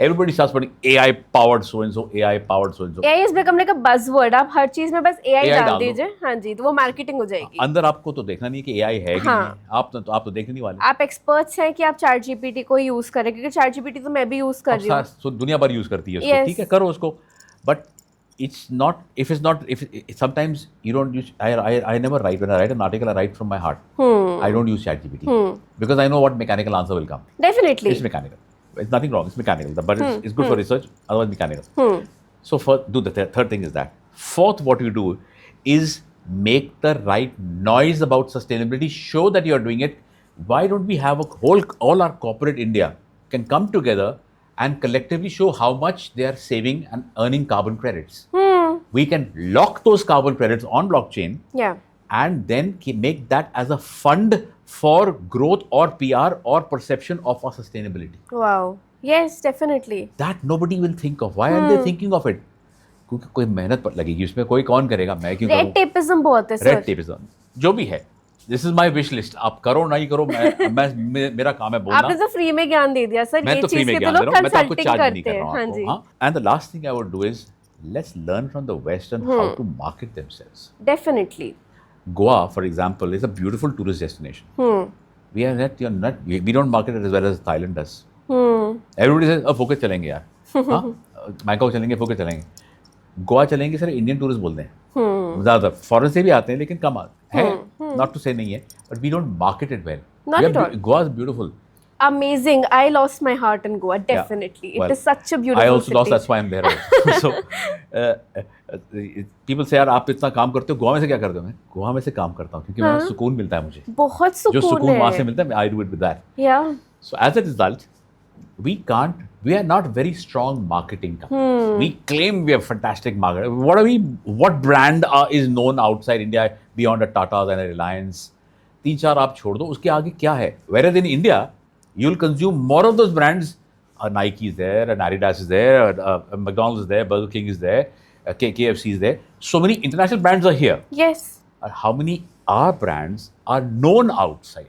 Everybody starts putting AI powered so and so, AI powered so and so. AI is becoming like a buzzword. आप हर चीज में बस AI डाल दीजिए, हाँ जी, तो वो marketing हो जाएगी. अंदर आपको तो देखना नहीं कि AI है कि नहीं. आप तो देखने नहीं वाले. आप एक्सपर्ट्स हैं कि आप ChatGPT को यूज करें, क्योंकि ChatGPT तो मैं भी यूज कर रही हूँ. तो दुनिया भर यूज करती है उसको, ठीक है, करो उसको. But if sometimes you don't use. I never write. When I write an article, I write from my heart. I don't use ChatGPT because I know what mechanical answer will come. Definitely. It's mechanical. It's nothing wrong. It's mechanical, but it's good for research. Otherwise, mechanical. So, the third thing is that. Fourth, what you do is make the right noise about sustainability. Show that you are doing it. Why don't we have all our corporate India can come together and collectively show how much they are saving and earning carbon credits. We can lock those carbon credits on blockchain. And then make that as a fund for growth or PR or perception of our sustainability. Wow. Yes, definitely. That nobody will think of. Why aren't they thinking of it? क्योंकि कोई मेहनत लगेगी उसमें, कोई कौन करेगा, मैं क्यों करूं? Red tapeism बहुत है सर. Red tapeism जो भी है. This is my wish list. आप करो नहीं करो, मेरा काम है बोलना. आपने तो फ्री में ज्ञान दे दिया सर. मैं तो फ्री में ज्ञान दे रहा हूँ. मैं तो आपको चार्ज नहीं कर रहा हूँ. And the last thing I would do is let's learn from the West on how to market themselves. Definitely. Goa, for example, is a beautiful tourist destination. We are not, we don't market it as well as Thailand does. Everybody says, oh, Phuket चलेंगे यार, हाँ, Bangkok चलेंगे, Phuket चलेंगे, गोवा चलेंगे, sir Indian tourist बोलते हैं, ज़्यादातर foreign से भी आते हैं, लेकिन कम है, not to say नहीं है, but we don't market it well. Not at all. Goa is beautiful. Amazing. I lost my heart in Goa, definitely. Well, it is such a beautiful I also city. lost, that's why I'm there. So, people say, यार आप इतना काम करते हो, गोवा में से क्या करते हो? मैं गोवा में से काम करता हूँ, क्योंकि वहाँ सुकून मिलता है मुझे. बहुत सुकून है. जो सुकून वहाँ से मिलता है, I do it with that. Yeah. So as a result, we are not very strong marketing companies. We claim we have fantastic marketing. What brand is known outside India beyond a Tata's and a Reliance? 3-4 आप छोड़ दो, उसके आगे क्या है? Whereas in India, you'll consume more of those brands. Nike is there, and Adidas is there, McDonald's is there, Burger King is there, KFC is there. So many international brands are here. Yes. How many our brands are known outside?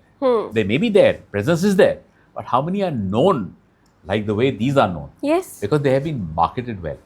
They may be there, presence is there, but how many are known like the way these are known? Yes. Because they have been marketed well.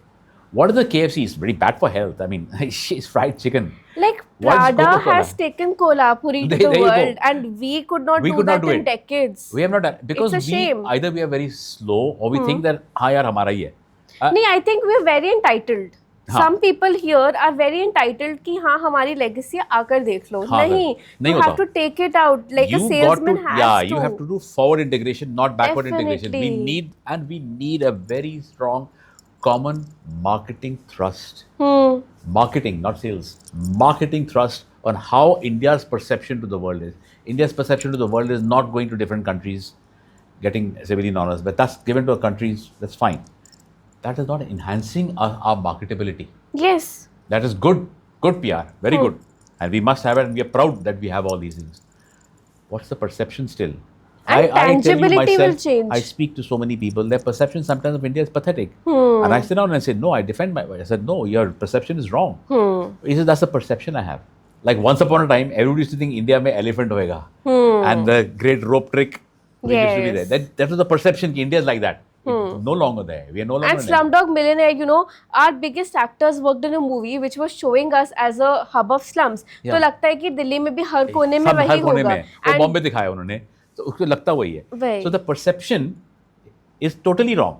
What is the KFC? It's very bad for health. I mean, it's fried chicken. Like What is Prada Coca-Cola? has taken Kolhapuri to There the you go. world, and we could not do that in decades. We have not done because It's a shame. either we are very slow or we think that हाँ यार हमारा ही है. नहीं, I think we're very entitled. हाँ. Some people here are very entitled कि हाँ हमारी legacy आकर देख लो. हाँ, नहीं, नहीं you have to take it out like a salesman has to. You have to do forward integration, not backward integration. Definitely. We need a very strong common marketing thrust. Marketing, not sales. Marketing thrust on how India's perception to the world is. India's perception to the world is not going to different countries, getting civilian honors, but that's given to countries, that's fine. That is not enhancing our marketability. Yes. That is good PR, very good. And we must have it, and we are proud that we have all these things. What's the perception still? And tangibility I tell you myself, will change. I speak to so many people, their perception sometimes of India is pathetic. And I sit down and I say, no, I defend my, I said, no, your perception is wrong. He said, that's the perception I have. Like once upon a time, everybody used to think India mein elephant hoega. And the great rope trick which used to be there. That was the perception, India is like that. It's no longer there. We are no longer And Slumdog Millionaire, you know, our biggest actors worked in a movie which was showing us as a hub of slums. तो लगता है कि दिल्ली में भी हर कोने में वही होगा. तो बॉम्बे दिखाया उन्होंने, तो उसको लगता वही है. So the perception is totally wrong.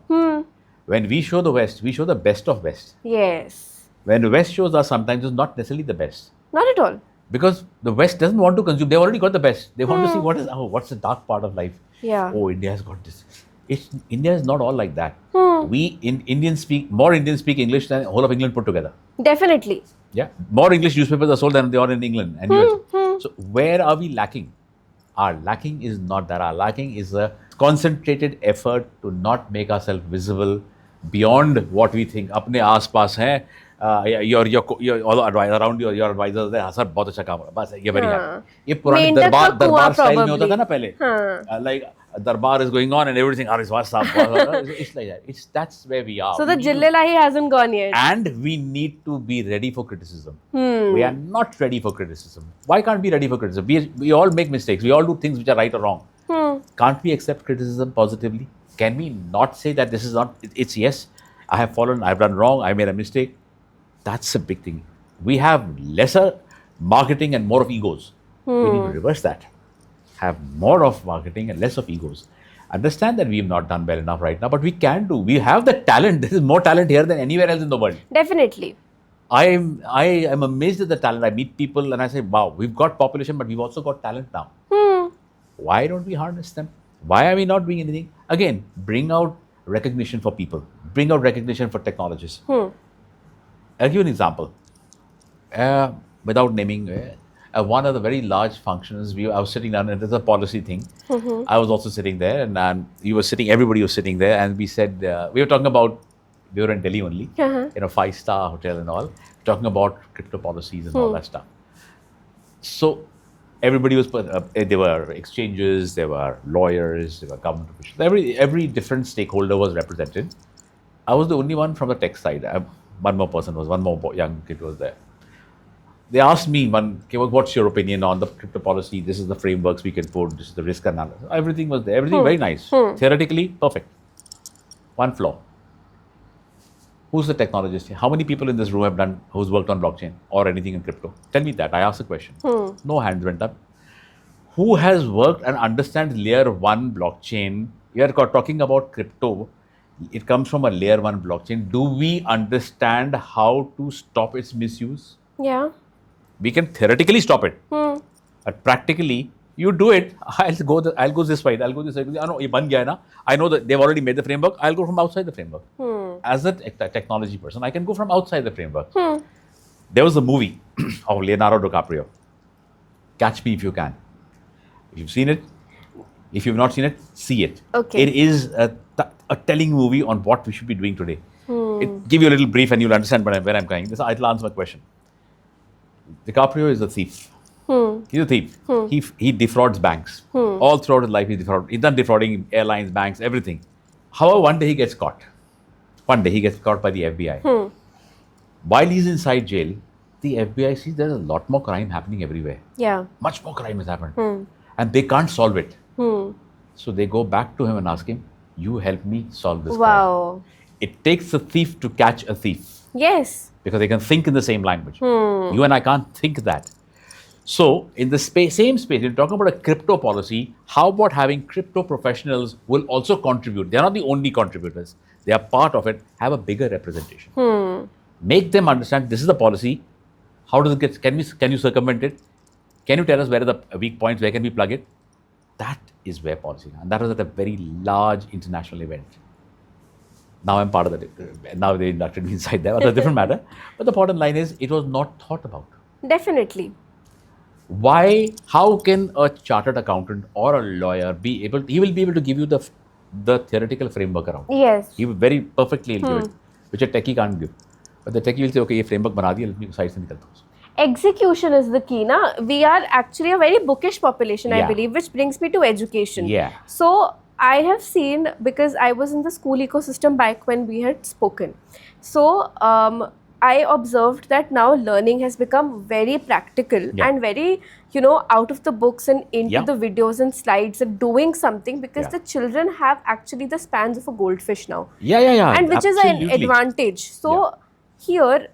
When we show the West, we show the best of West. Yes. When the West shows us, sometimes it's not necessarily the best. Not at all. Because the West doesn't want to consume. They've already got the best. They want to see what's the dark part of life. Yeah. Oh, India has got this. India is not all like that. Indians speak English than whole of England put together. Definitely. Yeah. More English newspapers are sold than they are in England and US. So where are we lacking? Our lacking is not that. Our lacking is a concentrated effort to not make ourselves visible beyond what we think. अपने आस-पास हैं, your all advisor around your advisors there, हाँ sir बहुत अच्छा काम हो रहा है, बस ये very happy. ये पुराने दरबार स्टाइल में होता था ना पहले. Like Darbar is going on and everything. It's like that. That's where we are. So the Jillelahi hasn't gone yet. And we need to be ready for criticism. We are not ready for criticism. Why can't we be ready for criticism? We all make mistakes. We all do things which are right or wrong. Can't we accept criticism positively? Can we not say that this is not, it's yes, I have fallen, I've done wrong, I made a mistake. That's a big thing. We have lesser marketing and more of egos. We need to reverse that. Have more of marketing and less of egos. Understand that we have not done well enough right now, but we can do. We have the talent. There is more talent here than anywhere else in the world. Definitely. I am amazed at the talent. I meet people and I say, wow, we've got population, but we've also got talent now. Why don't we harness them? Why are we not doing anything? Again, bring out recognition for people. Bring out recognition for technologists. I'll give you an example. Without naming, one of the very large functions, I was sitting down, and there's a policy thing. I was also sitting there, and you were sitting, everybody was sitting there, and we said, we were talking about, we were in Delhi only, in a 5-star hotel and all, talking about crypto policies and all that stuff. So everybody was, there were exchanges, there were lawyers, there were government officials, every different stakeholder was represented. I was the only one from the tech side. One more young kid was there. They asked me, what's your opinion on the crypto policy? This is the frameworks we can put, this is the risk analysis. Everything was there, everything very nice. Theoretically, perfect. One flaw. Who's the technologist here? How many people in this room have done, who's worked on blockchain or anything in crypto? Tell me that. I asked a question. No hands went up. Who has worked and understands layer 1 blockchain? We are talking about crypto. It comes from a layer 1 blockchain. Do we understand how to stop its misuse? Yeah. We can theoretically stop it. But practically, you do it. I'll go this way. I'll go this way. I know, I know that they've already made the framework. I'll go from outside the framework. As a technology person, I can go from outside the framework. There was a movie of Leonardo DiCaprio. Catch Me If You Can. If you've seen it, if you've not seen it, see it. Okay. It is a telling movie on what we should be doing today. It give you a little brief and you'll understand where I'm going. I'll answer my question. DiCaprio is a thief. He's a thief. He defrauds banks. All throughout his life, he's done defrauding airlines, banks, everything. However, one day he gets caught. One day he gets caught by the FBI. While he's inside jail, the FBI sees there's a lot more crime happening everywhere. Yeah. Much more crime has happened. And they can't solve it. So they go back to him and ask him, you help me solve this crime. It takes a thief to catch a thief. Yes. Because they can think in the same language. You and I can't think that. So, in the same space, you're talking about a crypto policy. How about having crypto professionals will also contribute? They're not the only contributors. They are part of it. Have a bigger representation. Make them understand this is the policy. How does it get? Can you circumvent it? Can you tell us where are the weak points? Where can we plug it? That is where policy. And that was at a very large international event. Now I'm part of that. Now they inducted me inside there. That's a different matter. But the bottom line is, it was not thought about. Definitely. Why? How can a chartered accountant or a lawyer be able? He will be able to give you the theoretical framework around. Yes. He will very perfectly give it, which a techie can't give. But the techie will say, okay, ये framework बना दिया, let me side से निकलता हूँ. Execution is the key. Na? We are actually a very bookish population, I Yeah. believe, which brings me to education. Yeah. So I have seen, because I was in the school ecosystem back when we had spoken. So I observed that now learning has become very practical and very, out of the books and into the videos and slides and doing something, because the children have actually the spans of a goldfish now. Yeah. And which absolutely. is an advantage. So here,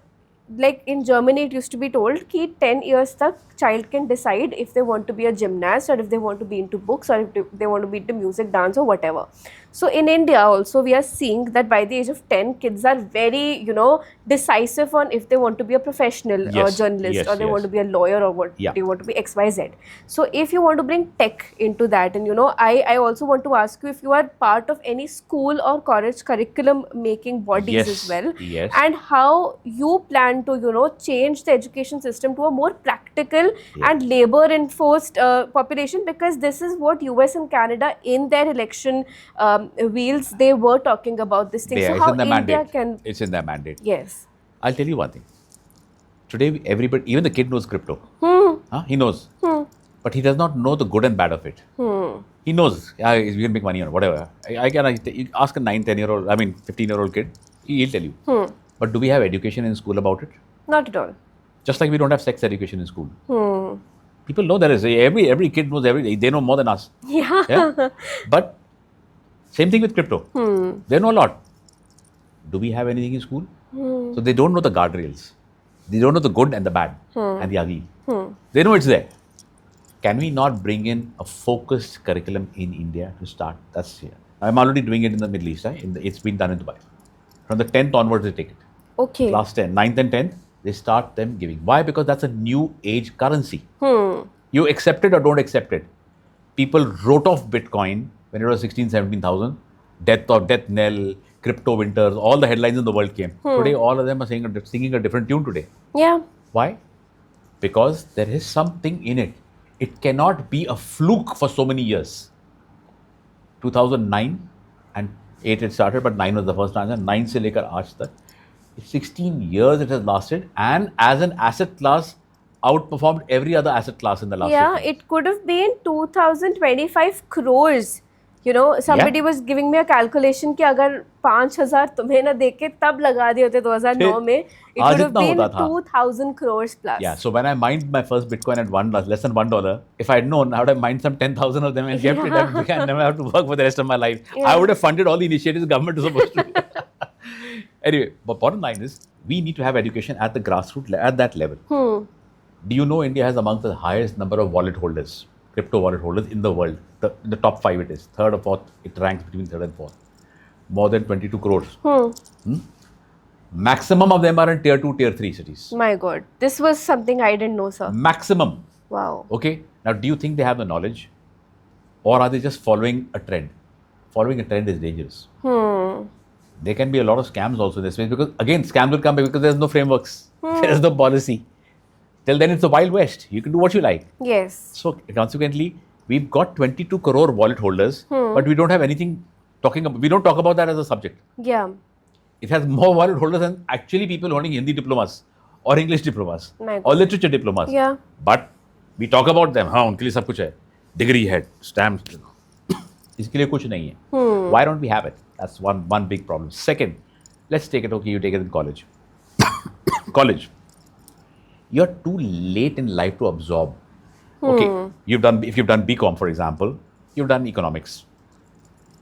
like in Germany, it used to be told that 10 years tak child can decide if they want to be a gymnast or if they want to be into books or if they want to be into music, dance or whatever. So in India also, we are seeing that by the age of 10, kids are very, decisive on if they want to be a professional journalist or they want to be a lawyer or what they want to be XYZ. So if you want to bring tech into that, and I also want to ask you if you are part of any school or college curriculum making bodies as well, and how you plan to, change the education system to a more practical and labor enforced population, because this is what US and Canada in their election wheels, they were talking about this thing. Yeah, so it's how in the India mandate. can... It's in their mandate. Yes. I'll tell you one thing. Today, everybody, even the kid knows crypto. He knows. But he does not know the good and bad of it. He knows, you can make money on it, whatever. You ask a 9, 10-year-old, 15-year-old kid, he'll tell you. But do we have education in school about it? Not at all. Just like we don't have sex education in school. People know there is. Every kid knows everything. They know more than us. Yeah? But same thing with crypto. They know a lot. Do we have anything in school? So they don't know the guardrails. They don't know the good and the bad and the ugly. They know it's there. Can we not bring in a focused curriculum in India to start? That's here. I'm already doing it in the Middle East. It's been done in Dubai. From the 10th onwards, they take it. Okay. Class 10, 9th and 10th, they start them giving. Why? Because that's a new age currency. You accept it or don't accept it. People wrote off Bitcoin when it was 16, 17,000. Death knell, crypto winters, all the headlines in the world came. Today, all of them are singing a different tune today. Yeah. Why? Because there is something in it. It cannot be a fluke for so many years. 2009 and 8 it started, but 9 was the first transaction. 9 se lekar aaj tak. 16 years it has lasted, and as an asset class, outperformed every other asset class in the last 15 years. It could have been 2025 crores. Somebody was giving me a calculation कि अगर 5,000 तुम्हें ना देके तब लगा दिए होते 2009 में, it would have been 2,000 crores plus. Yeah, so when I mined my first Bitcoin at less than $1, if I had known, I would have mined some 10,000 of them and kept it and never have to work for the rest of my life. I would have funded all the initiatives the government was supposed to do. Anyway, but bottom line is we need to have education at the grassroots at that level. Do you know India has among the highest number of wallet holders, crypto wallet holders in the world? In the top 5 it is. Third or fourth, it ranks between third and fourth. More than 22 crores. Maximum of them are in tier 2, tier 3 cities. My God. This was something I didn't know, sir. Maximum. Wow. Okay. Now, do you think they have the knowledge? Or are they just following a trend? Following a trend is dangerous. There can be a lot of scams also in this space because, again, scams will come because there's no frameworks. There's no policy. Till then, it's the Wild West. You can do what you like. Yes. So, consequently, we've got 22 crore wallet holders, but we don't have anything talking about. We don't talk about that as a subject. Yeah. It has more wallet holders than actually people holding Hindi diplomas or English diplomas My or literature diplomas. Yeah. But we talk about them. हाँ, उनके लिए सब कुछ है. Degree है, stamps. इसके लिए कुछ नहीं है. Why don't we have it? That's one big problem. Second, let's take it. Okay, you take it in college. College. You're too late in life to absorb. Okay, if you've done BCom, for example, you've done economics.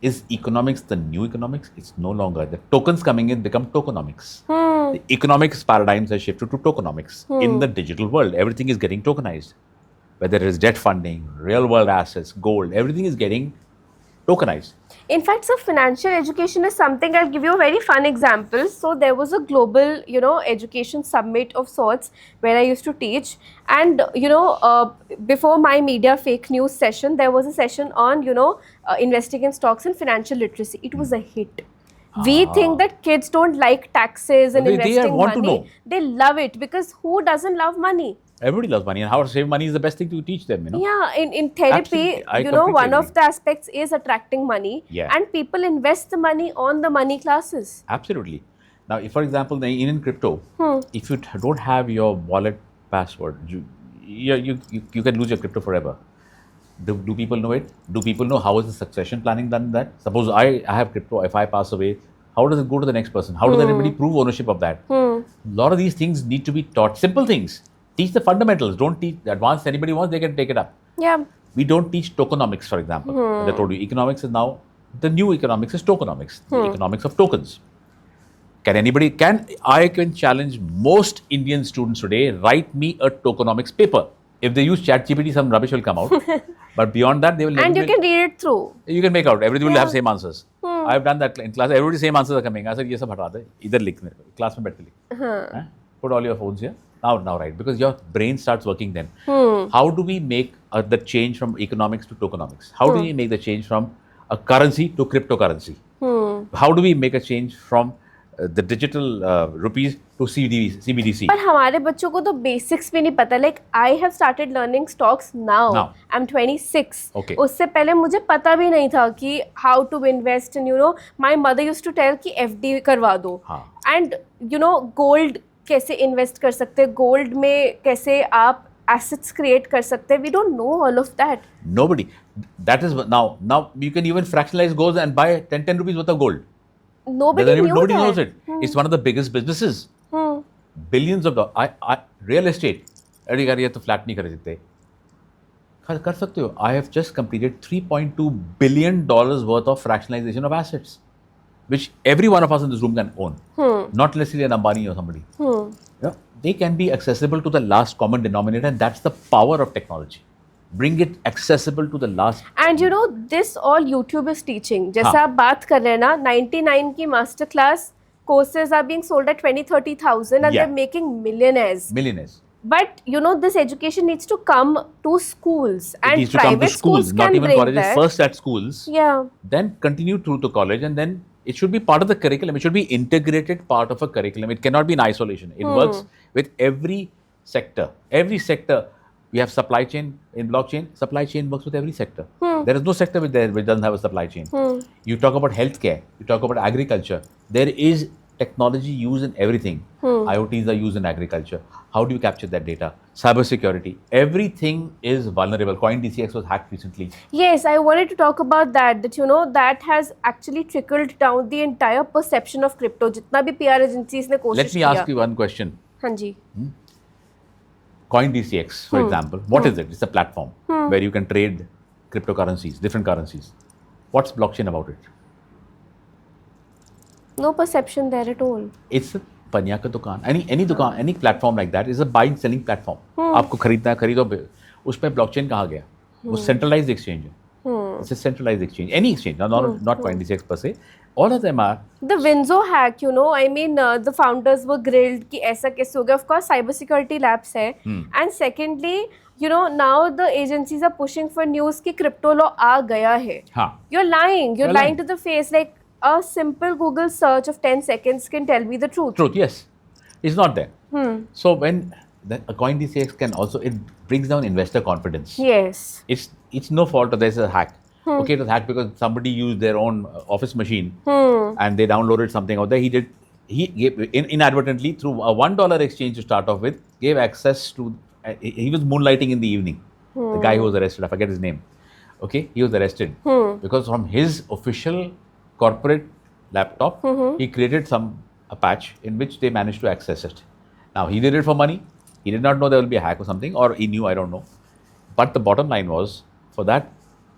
Is economics the new economics? It's no longer. The tokens coming in become tokenomics. The economics paradigms have shifted to tokenomics. In the digital world, everything is getting tokenized. Whether it is debt funding, real world assets, gold, everything is getting tokenized. In fact, so financial education is something. I'll give you a very fun example. So there was a global, education summit of sorts where I used to teach, and before my media fake news session, there was a session on investing in stocks and financial literacy. It was a hit. We think that kids don't like taxes and They investing want to money. know. They love it because who doesn't love money? Everybody loves money, and how to save money is the best thing to teach them. Yeah, in therapy, Absolutely. I completely one of agree. the aspects is attracting money, Yeah. and people invest the money on the money classes. Absolutely. Now, if, for example, in crypto, if you don't have your wallet password, you can lose your crypto forever. Do people know it? Do people know how is the succession planning done that? Suppose I have crypto, if I pass away, how does it go to the next person? How does anybody prove ownership of that? A lot of these things need to be taught. Simple things. Teach the fundamentals. Don't teach the advanced. Anybody wants, they can take it up. Yeah. We don't teach tokenomics, for example. As I told you, economics is now, the new economics is tokenomics, the economics of tokens. I can challenge most Indian students today, write me a tokenomics paper. If they use ChatGPT, some rubbish will come out. But beyond that, they will And you can read it through. You can make out. Everybody will have same answers. I've done that in class. Everybody same answers are coming. I said, ये सब हटा दे. इधर लिखने. Class में बैठ के लिख. Put all your phones here. Now write. Because your brain starts working then. How do we make the change from economics to tokenomics? How do we make the change from a currency to cryptocurrency? How do we make a change from the digital rupees to CBDC? पर हमारे बच्चों को तो basics भी नहीं पता. Like I have started learning stocks now. I'm 26. Okay. उससे पहले मुझे पता भी नहीं था कि how to invest, and my mother used to tell कि FD करवा दो. And gold कैसे invest कर सकते हैं, gold में कैसे आप assets create कर सकते हैं. We don't know all of that. Nobody. That is now you can even fractionalize gold and buy 10 rupees worth of gold. Nobody knows it. It's one of the biggest businesses. Billions of dollars. Real estate. अरे यार ये तो flat नहीं कर सकते. कर सकते हो. I have just completed $3.2 billion worth of fractionalization of assets, which every one of us in this room can own. Not necessarily an Ambani or somebody. They can be accessible to the last common denominator, and that's the power of technology. Bring it accessible to the last. And this all YouTube is teaching. जैसे आप बात कर रहे हैं ना, 99 की master class courses are being sold at 20,000-30,000 and they're making millionaires. But this education needs to come to schools, and needs to come to private schools not can even bring colleges. that. First at schools. Yeah. Then continue through to college, and then it should be part of the curriculum. It should be integrated part of a curriculum. It cannot be in isolation. It works with every sector. Every sector. We have supply chain in blockchain. Supply chain works with every sector. There is no sector which doesn't have a supply chain. You talk about healthcare. You talk about agriculture. There is technology used in everything. IoTs are used in agriculture. How do you capture that data? Cybersecurity. Everything is vulnerable. CoinDCX was hacked recently. Yes, I wanted to talk about that. That has actually trickled down the entire perception of crypto. जितना भी PR agencies ने कोशिश Let me ask you one question. हाँ जी. CoinDCX, for example, what is it? It's a platform where you can trade cryptocurrencies, different currencies. What's blockchain about it? No perception there at all. It's a पनिया का दुकान, any दुकान, any platform like that is a buying selling platform. आपको खरीदना है खरीदो, उसमें blockchain कहाँ गया? वो centralized exchange है. It's a centralized exchange. Any exchange, not Coindex per se. All of them are. The Winzo hack, I mean, the founders were grilled कि ऐसा कैसे हो गया. Of course, cybersecurity labs है. And secondly, now the agencies are pushing for news कि crypto law आ गया है. हाँ. You're lying. You're lying to the face. Like a simple Google search of 10 seconds can tell me the truth. Truth, yes. It's not there. So when a Coindex can also, it brings down investor confidence. Yes. It's no fault that there's a hack. Okay, it was hacked because somebody used their own office machine and they downloaded something out there. He gave inadvertently through a $1 exchange to start off with, gave access to, he was moonlighting in the evening. The guy who was arrested, I forget his name. Okay, he was arrested because from his official corporate laptop, he created a patch in which they managed to access it. Now, he did it for money. He did not know there will be a hack or something, or he knew, I don't know. But the bottom line was, for that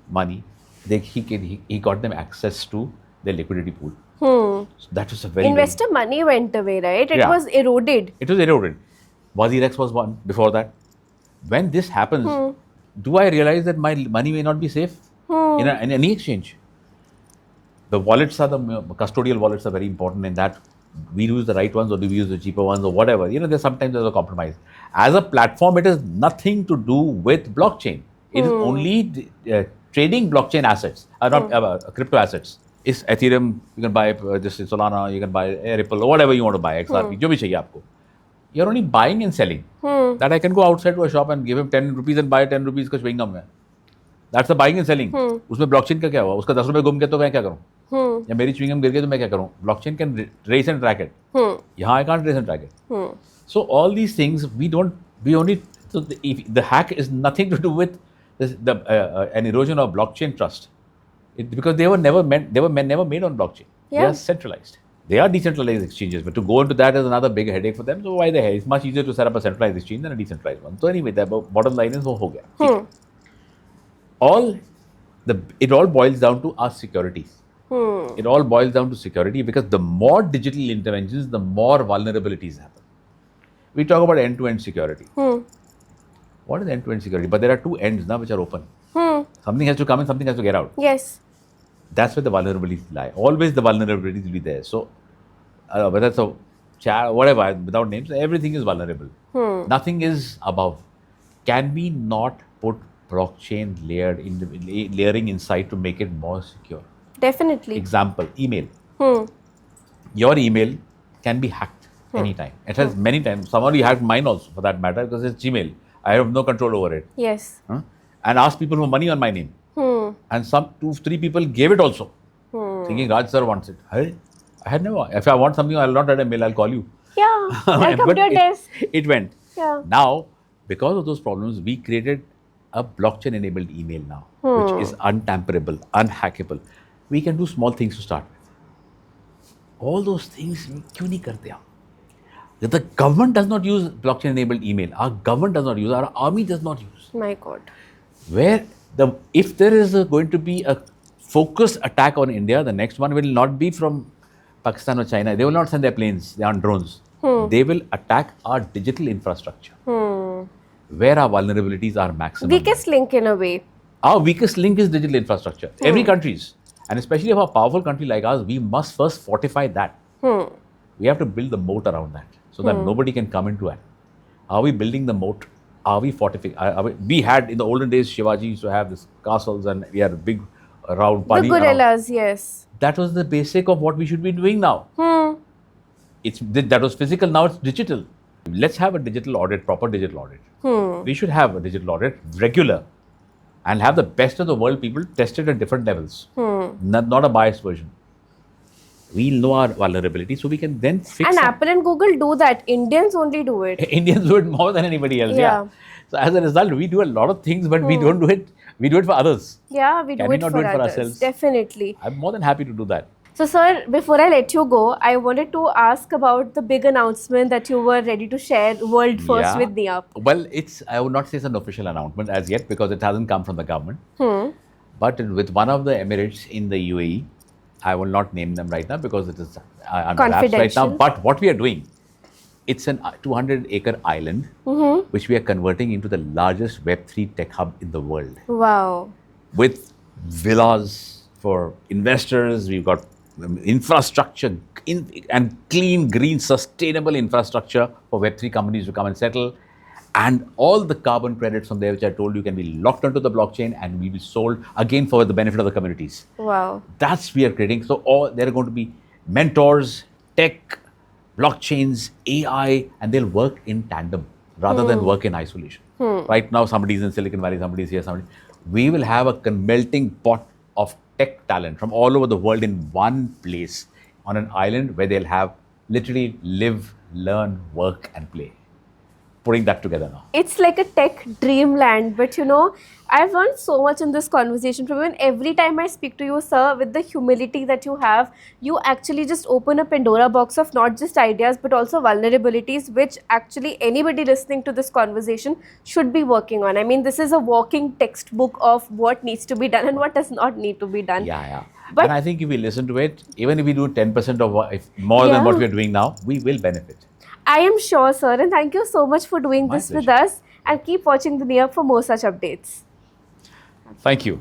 money, he got them access to their liquidity pool. So that was a very investor money went away, right? It was eroded. It was eroded. WazirX was one before that. When this happens, do I realize that my money may not be safe in any exchange? The wallets the custodial wallets are very important in that we use the right ones or do we use the cheaper ones or whatever. There's sometimes a compromise. As a platform, it has nothing to do with blockchain. It is only trading blockchain assets, not crypto assets. Is Ethereum, you can buy just Solana, you can buy Ripple or whatever you want to buy, XRP, जो भी चाहिए आपको. You're only buying and selling. That I can go outside to a shop and give him 10 rupees and buy 10 rupees का chewing gum है. That's the buying and selling. उसमें blockchain का क्या हुआ? उसका 10 रुपए गुम गया तो मैं क्या करूँ? या मेरी chewing gum गिर गई तो मैं क्या करूँ? Blockchain can trace and track it. यहाँ I can't trace and track it. So all these things so the hack is nothing to do with an erosion of blockchain trust. Because they were never made on blockchain. Yeah. They are centralized. They are decentralized exchanges, but to go into that is another big headache for them. So why the hell? It's much easier to set up a centralized exchange than a decentralized one. So anyway, the bottom line is ho gaya. It all boils down to our security. It all boils down to security because the more digital interventions, the more vulnerabilities happen. We talk about end-to-end security. What is end-to-end security? But there are two ends now which are open. Something has to come in, something has to get out. Yes. That's where the vulnerabilities lie. Always the vulnerabilities will be there. So, whether it's a chat, whatever, without names, everything is vulnerable. Nothing is above. Can we not put blockchain layering inside to make it more secure? Definitely. Example, email. Your email can be hacked anytime. It has many times. Somebody hacked mine also, for that matter, because it's Gmail. I have no control over it. Yes. And asked people for money on my name. And some 2-3 people gave it also. Thinking Raj sir wants it. I had never. If I want something, I'll not write a mail, I'll call you. Yeah. I'll come to your desk. It went. Yeah. Now, because of those problems, we created a blockchain enabled email now, which is untamperable, unhackable. We can do small things to start with. All those things, क्यों नहीं करते हम? The government does not use blockchain enabled email. Our government does not use. Our army does not use. My God. If there is going to be a focused attack on India, the next one will not be from Pakistan or China. They will not send their planes, they are on drones. They will attack our digital infrastructure, where our vulnerabilities are maximum. Weakest link in a way. Our weakest link is digital infrastructure. Every country's, and especially for a powerful country like ours, we must first fortify that. We have to build the moat around that so that nobody can come into it. Are we building the moat? Are we fortifying? We had in the olden days, Shivaji used to have these castles and we had a big round party. The gorillas, yes. That was the basic of what we should be doing now. That was physical, now it's digital. Let's have a digital audit, proper digital audit. We should have a digital audit, regular, and have the best of the world people tested at different levels. Not a biased version. We'll know our vulnerability, so we can then fix it. And Apple and Google do that. Indians only do it. Indians do it more than anybody else. Yeah. So as a result, we do a lot of things, but we don't do it. We do it for others. Yeah, we Can do we it not for do it for others. ourselves? Definitely. I'm more than happy to do that. So, sir, before I let you go, I wanted to ask about the big announcement that you were ready to share world first with NeUp. Well, I would not say it's an official announcement as yet because it hasn't come from the government. But with one of the Emirates in the UAE, I will not name them right now because it is under wraps right now. Confidential. But what we are doing, it's an 200-acre island which we are converting into the largest Web3 tech hub in the world. Wow. With villas for investors, we've got infrastructure and clean, green, sustainable infrastructure for Web3 companies to come and settle. And all the carbon credits from there, which I told you, can be locked onto the blockchain and will be sold again for the benefit of the communities. Wow. That's we are creating. So there are going to be mentors, tech, blockchains, AI, and they'll work in tandem rather than work in isolation. Right now, somebody's in Silicon Valley, somebody's here, somebody. We will have a melting pot of tech talent from all over the world in one place on an island where they'll have literally live, learn, work, and play. Putting that together now. It's like a tech dreamland, but I've learned so much in this conversation from you, and every time I speak to you, sir, with the humility that you have, you actually just open a Pandora box of not just ideas but also vulnerabilities, which actually anybody listening to this conversation should be working on. I mean, this is a walking textbook of what needs to be done and what does not need to be done. Yeah. But and I think if we listen to it, even if we do 10% of more than what we're doing now, we will benefit. I am sure, sir, and thank you so much for doing My this with pleasure. us, and keep watching the NeUp for more such updates. Thank you.